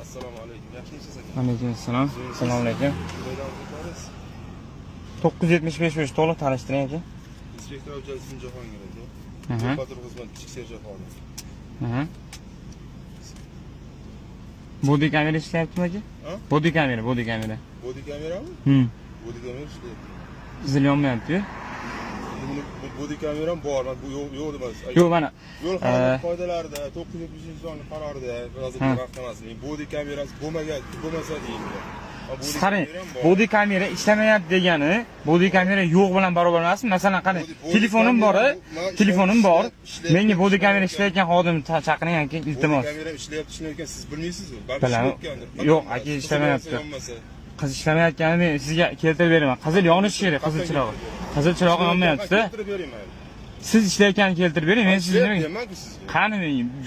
Assalomu alaykum. Yaxshimisiz aka? Alaykum assalom. Assalomu alaykum. 975 bo'yicha to'liq tanishtiring aka. Inspektor Abdullayev Jahongir aka. Patrul xizmat kichik serjant xodim. Body kamera ishlayaptimi aka? Body kamera. Body kamerami? Body kamera ishlayapti. Qizil yonmayapti-ku. Body kameram bor, bu yo'q emas. Yo'q, mana yo'l harakati qoidalarida 970-sonli qarorida yozilgan avtomasini body kamerasi bo'lmasa deyildi. Qarang, body kamera ishlamayapti degani, body kamera yo'q bilan barobar emasmi? Masalan, qarang, telefonim bor. Menga body kamera ishlayotgan xodimni chaqiring aka, iltimos. Body kamera ishlayapti, siz bilmaysizmi? Bilaman. Yo'q, aka ishlamayapti. Qiz ishlamayotganini men sizga keltirib beraman. Qizil yonishi kerak, qizil chirog'i. Qizil chirog'i yonmayapti-da. Siz ishlayotganini keltirib bering, men sizga nima deyapman-ku sizga. Qani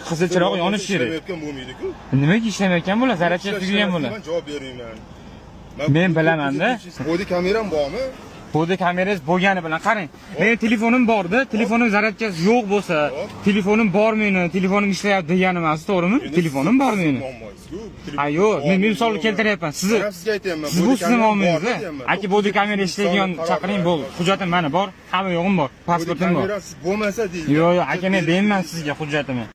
qizil chirog'i yonishi kerak. Ishlamayotgan bo'lmaydi-ku. Nimaga ishlamayotgan bo'ladi? Zaryadka tugagan bo'ladi. Men javob bermayman. Men bilaman-da. Body kameram bormi? Body kamerangiz bo'lgani bilan qarang. Mening telefonim bor-da, telefonim zaryadkasi yo'q bo'lsa, telefonim bor meni, telefonim ishlayapti degani emas, to'g'rimi? Telefonim bor meni. Ha yo'q, men misol keltiryapman. Sizga aytayapman. Siz bu sizning muammongiz-da. Aka body kamera ishlaydigan chaqiring bo'ldi. Hujjatim mana bor, hamma yo'g'im bor, pasportim bor. Bo'lmasa deydi. Yo'q, aka men deyman sizga hujjatimni.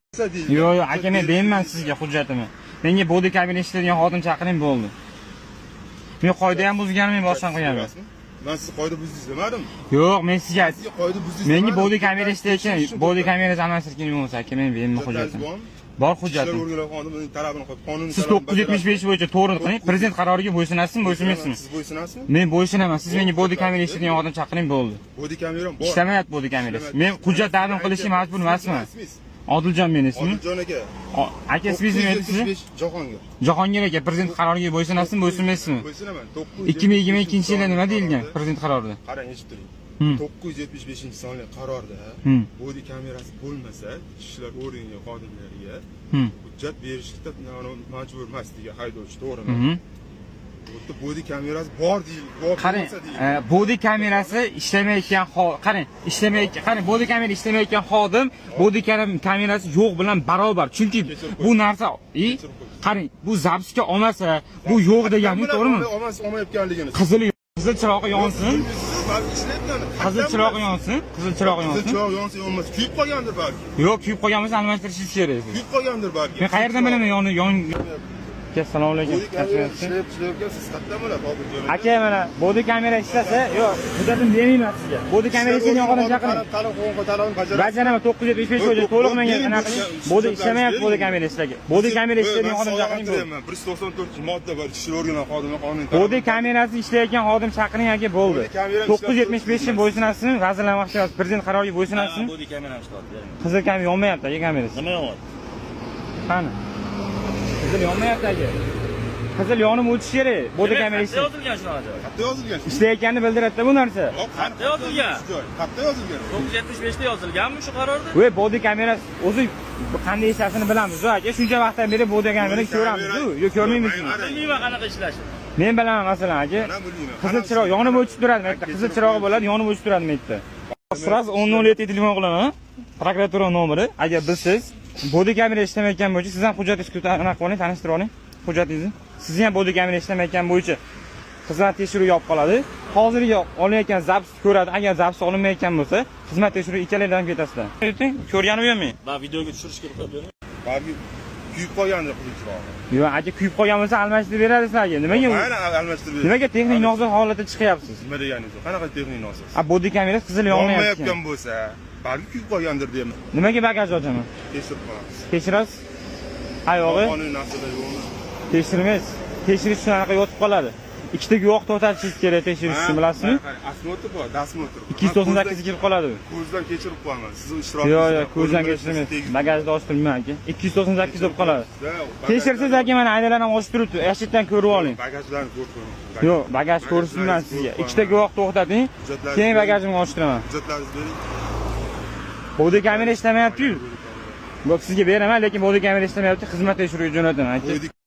Yo'q, aka men deyman sizga hujjatimni. Menga body kamera ishlaydigan xodim chaqiring bo'ldi. Men qoida ham buzganman, boshdan qo'yaman. Men siz qoida buzdingiz demadim. Yo'q, men sizga qoida buzdingiz. Menga body kamera ishlayotgan, body kamerasi almashtirgan bo'lsa, aka men bermayman hujjatim. Bor hujjatim. Siz 975 bo'yicha to'g'ri qiling, prezident qaroriga bo'ysunasizmi, bo'ysunmaysizmi? Siz bo'ysunasizmi? Men bo'ysunaman. Siz menga body kamera ishlaydigan xodim chaqiring bo'ldi. Body kameram bor. Ishlamayapti body kamerasi. Men hujjat taqdim qilishga majbur emasman. Odiljon meni ismim. Odiljon aka. Aka ismingizni aytasiz? Jahongir. Jahongir aka, prezident qaroriga bo'ysunasizmi, bo'ysunmaysizmi? Bo'ysunaman. 2022-yilda nima deyilgan prezident qarorida? Qarang, eshitib turing. 975-sonli qarorda body kamerasi bo'lmasa, ishchilar o'rniga xodimlariga hujjat berishga majbur emas degan haydovchi, to'g'rimi? Body kamerasi bor deyilgan. Qarang, body kamerasi ishlamayotgan qarang, body kamera ishlamayotgan xodim body kamerasi yo'q bilan barobar. Chunki bu narsa, qarang, bu zapsga olmasa, bu yo'q degani, to'g'rimi? Olmayotganligini. Qizil chirog'i yonsin. Qizil chirog'i yonsin. Qizil chirog'i yonsin. Qizil chirog'i yonsa yonmas. Kuyib qolgandir balki. Yo'q, kuyib qolgan bo'lsa almashtirishingiz kerak. Kuyib qolgandir balki. Men qayerdan bilaman yon. Assalomu alaykum. Siz qayerdanlar hozir? Aka mana body kamera ishlasa, yo'q, hujjatim bermayman sizga. Body kamera ishlaydigan xodim chaqiring. Bajaraman 975 bo'yicha to'liq menga anaqa qiling. Body ishlamayapti, body kamera ishlagan. Body kamera ishlaydigan xodim chaqiring. 194-modda bor, ishchi organ xodimi qonun. Body kamerasi ishlayotgan xodim chaqiring aka, bo'ldi. 975 ga bo'ysunasizmi? Vazirlar Mahkamasi prezident qaroriga bo'ysunasizmi? Body kamerani ishlayapti. Qizil kamera yonmayapti aka kamerasi. Nima yonyapti? Qani? Qizil yonmayapti aka. Qizil yonib o'tish kerak. Body kamera ishlayapti. Yozilgan shunaqa. Qayerda yozilgan? Ishlayotganini bildiradi bu narsa. Qayerda yozilgan? Qayerda yozilgan? 975 da yozilganmi shu qarorda? Voy, body kamerasi o'zi qanday ishlashini bilamiz aka. Shuncha vaqtdan beri body kamerani ko'ramiz-ku. Yo'q, ko'rmaymizmi? Bilmayman qanaqa ishlashini. Men bilaman masalan aka. Qizil chiroq yonib o'chib turadi bu yerda. Qizil chirog'i bo'ladi, yonib o'chib turadi bu yerda. Sразу 1007 telefon qilaman. Prokuratura nomeri. Agar bilsiz body kamera ishlamayotgan bo'yicha siz ham hujjatingizni anaqa qiling, tanishtirib oling. Hujjatingizni. Siz ham body kamera ishlamayotgan bo'yicha xizmat tekshiruvi yopib qoladi. Hozirgi olayotgan zaps ko'radi. Agar zaps olinmayotgan bo'lsa, xizmat tekshiruvi ikkalardan ketasizlar. Ko'rganim yo'qmi? Men videoga tushirishga ruxsat bering. Balki kuyib qolgandir qilishroqmi? Yo'q, aka kuyib qolgan bo'lsa almashtirib beradi sizlarga. Nimaga? Mana almashtirib beradi. Nimaga texnik nozoz holatda chiqyapsiz? Nima deganingiz? Qanaqa texnik nozoz? Body kamera qizil yonmayotgan bo'lsa, balki kuyib qolgandir deyman. Nimaga bagaj ochaman? Tekshirib qo'yamiz. Tekshirasiz? Oyog'i? Qonuniy narsalar yo'qmi? Tekshirmaysiz. Tekshirish shunaqa yotib qoladi. Ikkita guvoh to'xtatishingiz kerak tekshirishni, bilasizmi? Osmotr bor, dasmotr. 298 kirib qoladi. Ko'zdan kechirib qo'yaman. Siz ishtirokchi. Yo'q, ko'zdan kechirmaysiz. Bagajni ochtirmayman aka. 298 bo'lib qoladi. Tekshirsiz aka, mana aynalar ham ochib turibdi. Yashitdan ko'rib oling. Bagajlarni ko'rib qo'ying. Yo'q, bagaj ko'rsatmayman sizga. Ikkita guvoh to'xtating. Keyin bagajimni ochtiraman. Hujjatlaringizni bering. Body kamera ishlamayapti-ku. Sizga beraman, lekin body kamera ishlamayapti, xizmat tekshiruviga jo'nataman aka.